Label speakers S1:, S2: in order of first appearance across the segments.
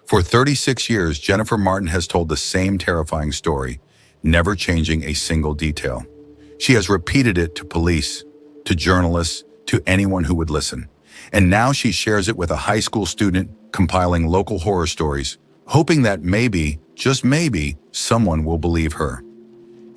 S1: For 36 years, Jennifer Martin has told the same terrifying story, never changing a single detail. She has repeated it to police, to journalists, to anyone who would listen. And now she shares it with a high school student, compiling local horror stories, hoping that maybe, just maybe, someone will believe her.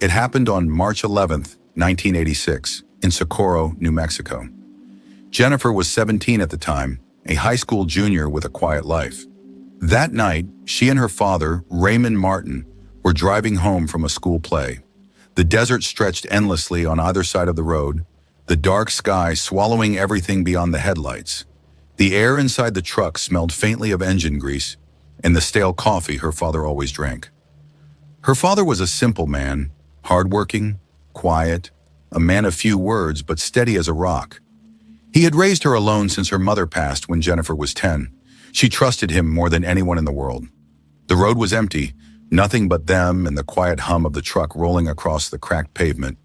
S1: It happened on March 11th, 1986, in Socorro, New Mexico. Jennifer was 17 at the time, a high school junior with a quiet life. That night, she and her father, Raymond Martin, were driving home from a school play. The desert stretched endlessly on either side of the road, the dark sky swallowing everything beyond the headlights. The air inside the truck smelled faintly of engine grease and the stale coffee her father always drank. Her father was a simple man, hardworking, quiet, a man of few words but steady as a rock. He had raised her alone since her mother passed when Jennifer was 10. She trusted him more than anyone in the world. The road was empty, nothing but them and the quiet hum of the truck rolling across the cracked pavement.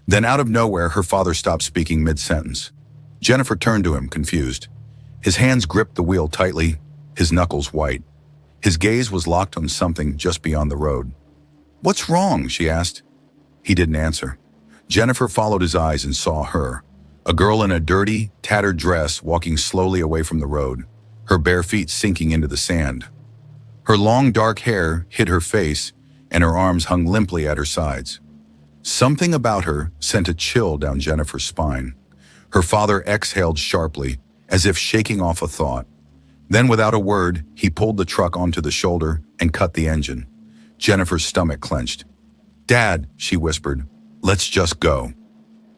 S1: Then out of nowhere, her father stopped speaking mid-sentence. Jennifer turned to him, confused. His hands gripped the wheel tightly, his knuckles white. His gaze was locked on something just beyond the road. "What's wrong?" she asked. He didn't answer. Jennifer followed his eyes and saw her, a girl in a dirty, tattered dress walking slowly away from the road, her bare feet sinking into the sand. Her long dark hair hid her face and her arms hung limply at her sides. Something about her sent a chill down Jennifer's spine. Her father exhaled sharply, as if shaking off a thought. Then without a word, he pulled the truck onto the shoulder and cut the engine. Jennifer's stomach clenched. "Dad," she whispered, "let's just go."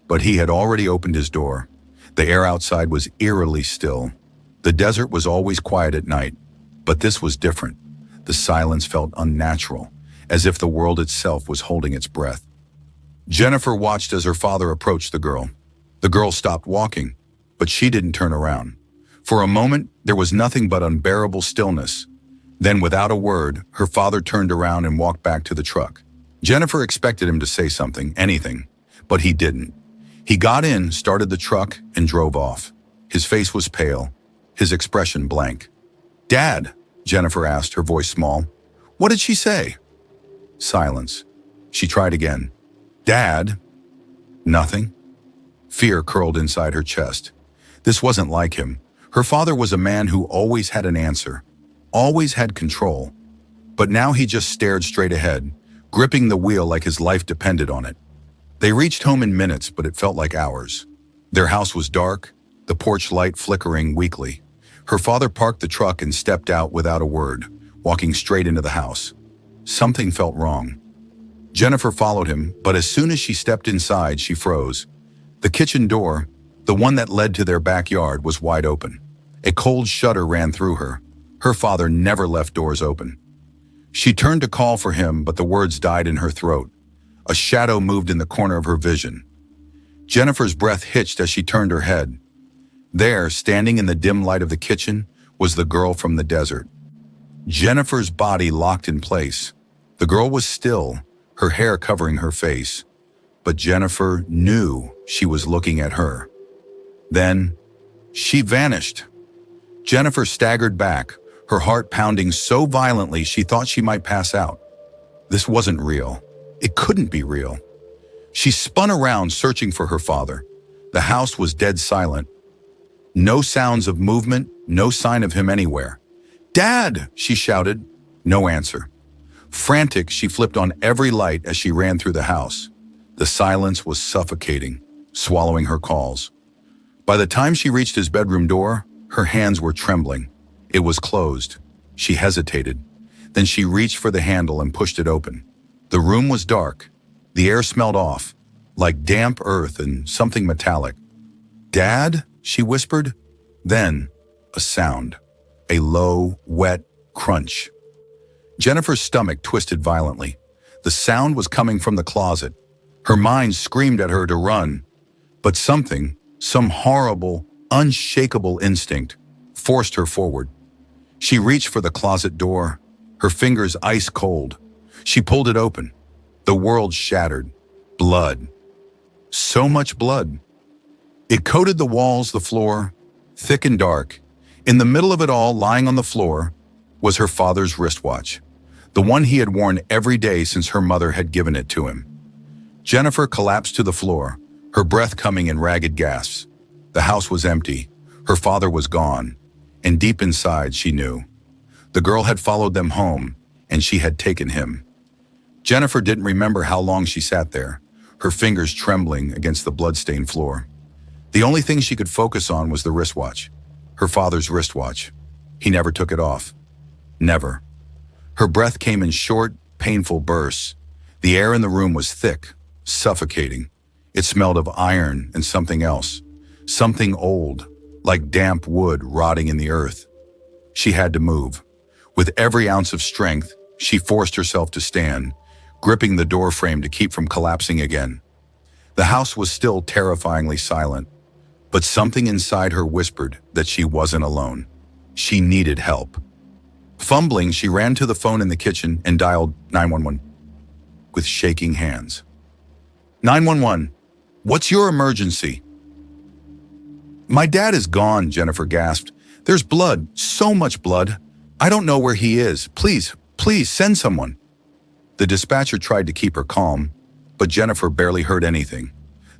S1: But he had already opened his door. The air outside was eerily still. The desert was always quiet at night, but this was different. The silence felt unnatural, as if the world itself was holding its breath. Jennifer watched as her father approached the girl. The girl stopped walking, but she didn't turn around. For a moment, there was nothing but unbearable stillness. Then, without a word, her father turned around and walked back to the truck. Jennifer expected him to say something, anything, but he didn't. He got in, started the truck, and drove off. His face was pale, his expression blank. "Dad," Jennifer asked, her voice small. "What did she say?" Silence. She tried again. "Dad?" Nothing. Fear curled inside her chest. This wasn't like him. Her father was a man who always had an answer, always had control. But now he just stared straight ahead, gripping the wheel like his life depended on it. They reached home in minutes, but it felt like hours. Their house was dark, the porch light flickering weakly. Her father parked the truck and stepped out without a word, walking straight into the house. Something felt wrong. Jennifer followed him, but as soon as she stepped inside, she froze. The kitchen door, the one that led to their backyard, was wide open. A cold shudder ran through her. Her father never left doors open. She turned to call for him, but the words died in her throat. A shadow moved in the corner of her vision. Jennifer's breath hitched as she turned her head. There, standing in the dim light of the kitchen, was the girl from the desert. Jennifer's body locked in place. The girl was still, her hair covering her face. But Jennifer knew she was looking at her. Then, she vanished. Jennifer staggered back, her heart pounding so violently she thought she might pass out. This wasn't real. It couldn't be real. She spun around, searching for her father. The house was dead silent. No sounds of movement, no sign of him anywhere. "Dad!" she shouted. No answer. Frantic, she flipped on every light as she ran through the house. The silence was suffocating, swallowing her calls. By the time she reached his bedroom door, her hands were trembling. It was closed. She hesitated. Then she reached for the handle and pushed it open. The room was dark. The air smelled off, like damp earth and something metallic. "Dad?" she whispered. Then, a sound. A low, wet crunch. Jennifer's stomach twisted violently. The sound was coming from the closet. Her mind screamed at her to run. But something, some horrible, unshakable instinct, forced her forward. She reached for the closet door, her fingers ice cold. She pulled it open. The world shattered. Blood. So much blood. It coated the walls, the floor, thick and dark. In the middle of it all, lying on the floor, was her father's wristwatch, the one he had worn every day since her mother had given it to him. Jennifer collapsed to the floor, her breath coming in ragged gasps. The house was empty, her father was gone, and deep inside she knew. The girl had followed them home, and she had taken him. Jennifer didn't remember how long she sat there, her fingers trembling against the blood-stained floor. The only thing she could focus on was the wristwatch, her father's wristwatch. He never took it off. Never. Her breath came in short, painful bursts. The air in the room was thick, suffocating. It smelled of iron and something else, something old, like damp wood rotting in the earth. She had to move. With every ounce of strength, she forced herself to stand, gripping the door frame to keep from collapsing again. The house was still terrifyingly silent, but something inside her whispered that she wasn't alone. She needed help. Fumbling, she ran to the phone in the kitchen and dialed 911 with shaking hands. 911, what's your emergency? My dad is gone, Jennifer gasped. There's blood, so much blood. I don't know where he is. Please, please send someone. The dispatcher tried to keep her calm, but Jennifer barely heard anything.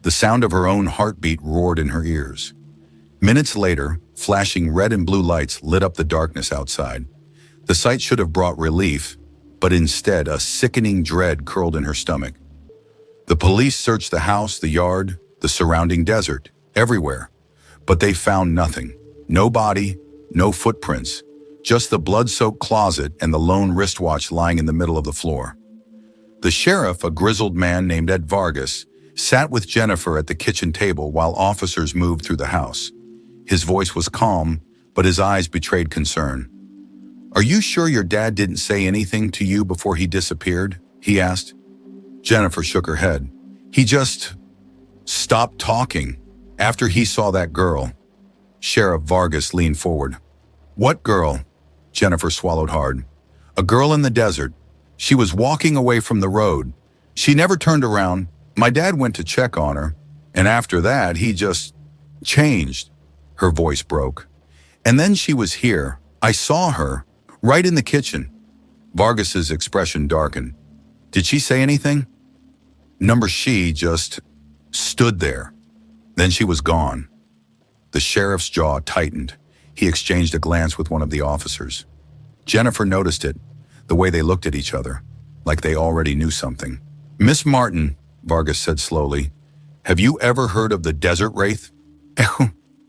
S1: The sound of her own heartbeat roared in her ears. Minutes later, flashing red and blue lights lit up the darkness outside. The sight should have brought relief, but instead a sickening dread curled in her stomach. The police searched the house, the yard, the surrounding desert, everywhere. But they found nothing. No body, no footprints, just the blood-soaked closet and the lone wristwatch lying in the middle of the floor. The sheriff, a grizzled man named Ed Vargas, sat with Jennifer at the kitchen table while officers moved through the house. His voice was calm, but his eyes betrayed concern. Are you sure your dad didn't say anything to you before he disappeared? He asked. Jennifer shook her head. He just stopped talking after he saw that girl. Sheriff Vargas leaned forward. What girl? Jennifer swallowed hard. A girl in the desert. She was walking away from the road. She never turned around. My dad went to check on her, and after that, he just changed. Her voice broke. And then she was here. I saw her, right in the kitchen. Vargas's expression darkened. Did she say anything? She just stood there. Then she was gone. The sheriff's jaw tightened. He exchanged a glance with one of the officers. Jennifer noticed it, the way they looked at each other, like they already knew something. Miss Martin, Vargas said slowly, have you ever heard of the desert wraith?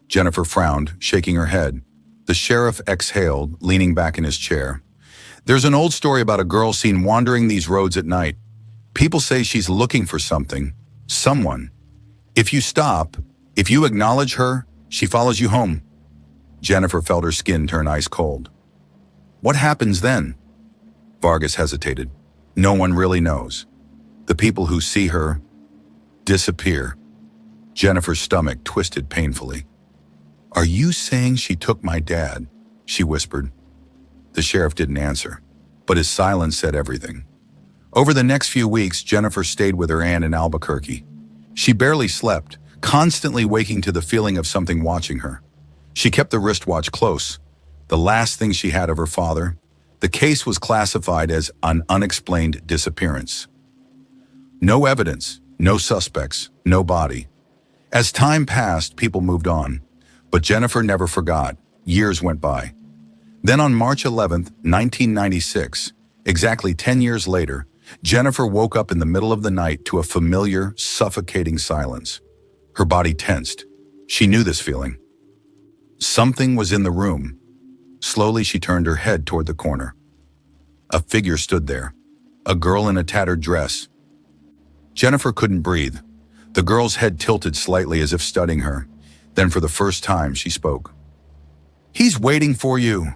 S1: Jennifer frowned, shaking her head. The sheriff exhaled, leaning back in his chair. There's an old story about a girl seen wandering these roads at night. People say she's looking for something, someone. If you stop, if you acknowledge her, she follows you home. Jennifer felt her skin turn ice cold. What happens then? Vargas hesitated. No one really knows. The people who see her disappear. Jennifer's stomach twisted painfully. Are you saying she took my dad? She whispered. The sheriff didn't answer, but his silence said everything. Over the next few weeks, Jennifer stayed with her aunt in Albuquerque. She barely slept, constantly waking to the feeling of something watching her. She kept the wristwatch close, the last thing she had of her father. The case was classified as an unexplained disappearance. No evidence, no suspects, no body. As time passed, people moved on, but Jennifer never forgot. Years went by. Then on March 11th, 1996, exactly 10 years later, Jennifer woke up in the middle of the night to a familiar, suffocating silence. Her body tensed. She knew this feeling. Something was in the room. Slowly, she turned her head toward the corner. A figure stood there, a girl in a tattered dress. Jennifer couldn't breathe. The girl's head tilted slightly as if studying her. Then for the first time, she spoke. He's waiting for you.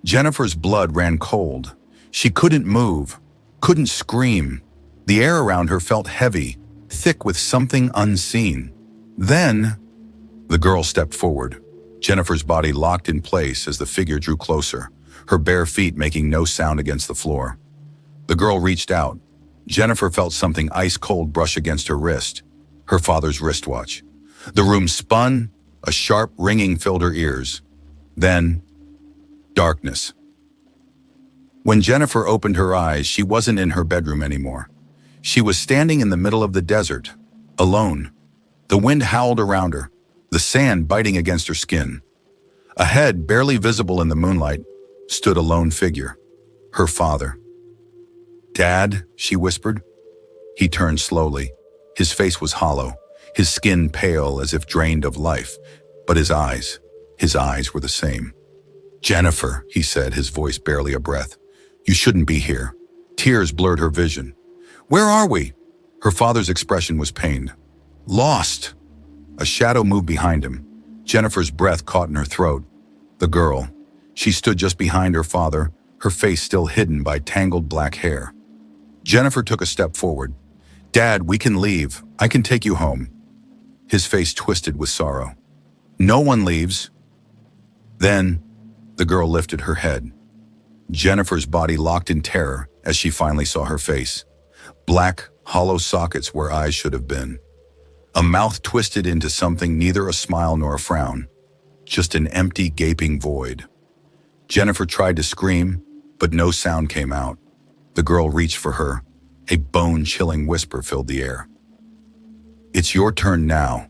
S1: Jennifer's blood ran cold. She couldn't move, couldn't scream. The air around her felt heavy, thick with something unseen. Then, the girl stepped forward. Jennifer's body locked in place as the figure drew closer, her bare feet making no sound against the floor. The girl reached out. Jennifer felt something ice-cold brush against her wrist, her father's wristwatch. The room spun, a sharp ringing filled her ears. Then, darkness. When Jennifer opened her eyes, she wasn't in her bedroom anymore. She was standing in the middle of the desert, alone. The wind howled around her, the sand biting against her skin. Ahead, barely visible in the moonlight, stood a lone figure, her father. "Dad," she whispered. He turned slowly. His face was hollow, his skin pale as if drained of life, but his eyes were the same. "Jennifer," he said, his voice barely a breath. "You shouldn't be here." Tears blurred her vision. "Where are we?" Her father's expression was pained. "Lost." A shadow moved behind him. Jennifer's breath caught in her throat. The girl. She stood just behind her father, her face still hidden by tangled black hair. Jennifer took a step forward. "Dad, we can leave. I can take you home." His face twisted with sorrow. "No one leaves." Then, the girl lifted her head. Jennifer's body locked in terror as she finally saw her face. Black, hollow sockets where eyes should have been. A mouth twisted into something neither a smile nor a frown. Just an empty, gaping void. Jennifer tried to scream, but no sound came out. The girl reached for her. A bone-chilling whisper filled the air. "It's your turn now."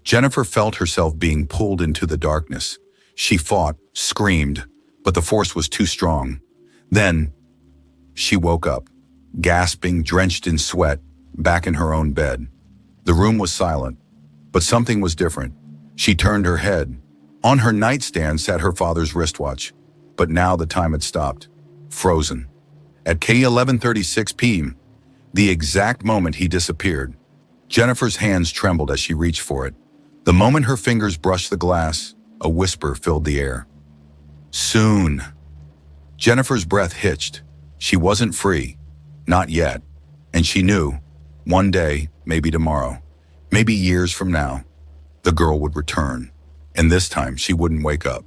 S1: Jennifer felt herself being pulled into the darkness. She fought, screamed, but the force was too strong. Then, she woke up, gasping, drenched in sweat, back in her own bed. The room was silent, but something was different. She turned her head. On her nightstand sat her father's wristwatch, but now the time had stopped, frozen. At K11:36 p.m., the exact moment he disappeared, Jennifer's hands trembled as she reached for it. The moment her fingers brushed the glass, a whisper filled the air. "Soon." Jennifer's breath hitched. She wasn't free. Not yet. And she knew, one day, maybe tomorrow, maybe years from now, the girl would return. And this time she wouldn't wake up.